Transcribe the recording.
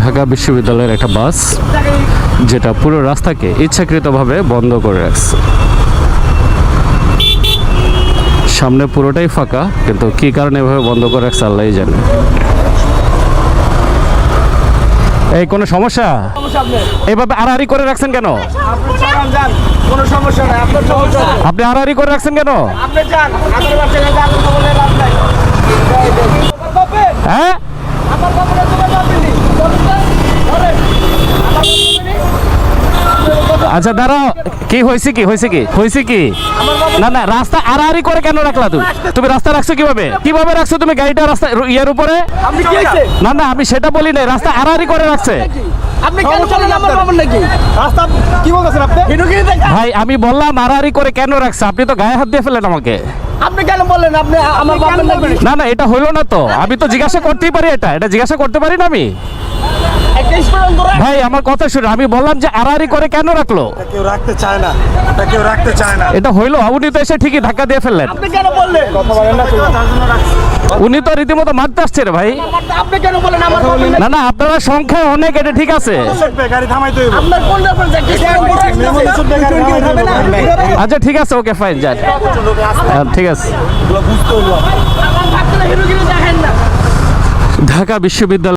ঢাকা বিশ্ববিদ্যালয়ের একটা বাস যেটা পুরো রাস্তাকে ইচ্ছাকৃতভাবে বন্ধ করে রাখছে। সামনে পুরোটাই ফাঁকা, কিন্তু কী কারণে এভাবে বন্ধ করে রাখছে আল্লাহই জানে। এই কোনো সমস্যা? এইভাবে আড়াআড়ি করে রাখছেন কেন? আপনি আড়াআড়ি করে রাখছেন কেন? হ্যাঁ, আচ্ছা দাঁড়াও, কি হয়েছে কি? না না, রাস্তা আড়াআড়ি করে কেন রাখলা? তুমি রাস্তা রাখছো কিভাবে রাখছো তুমি গাড়িটা রাস্তা ইয়ের উপরে? না না, আমি সেটা বলি নাই, রাস্তা আড়াআড়ি করে রাখছে। ভাই আমি বললাম আড়াআড়ি করে কেন রাখছে, আপনি তো গায়ে হাত দিয়ে ফেলেন আমাকে। আপনি কেন বললেন? আপনি আমার বাপের নাকি? না না, এটা হইলো না তো, আমি তো জিজ্ঞাসা করতেই পারি, এটা জিজ্ঞাসা করতে পারি না আমি? ভাই আমার কথা শুনে, আমি বললাম যে আড়াআড়ি করে কেন রাখলো? কেউ রাখতে চায় না, এটা হইলো? উনি তো এসে ঠিকই ধাক্কা দিয়ে ফেললেন। আপনি কেন বললেন? উনি তো রীতিমতো মারতে আসছে রে ভাই। আপনি কেন বলেন আমার বাপের নাকি? না না, আপনারা সংখ্যা অনেক, এটা ঠিক আছে। গাড়ি থামাইতে হইব। আপনার কোন রেফারেন্স আচ্ছা ঠিক আছে, ওকে ফাইন, যান। ঠিক আছে। দেখেন না ঢাকা বিশ্ববিদ্যালয়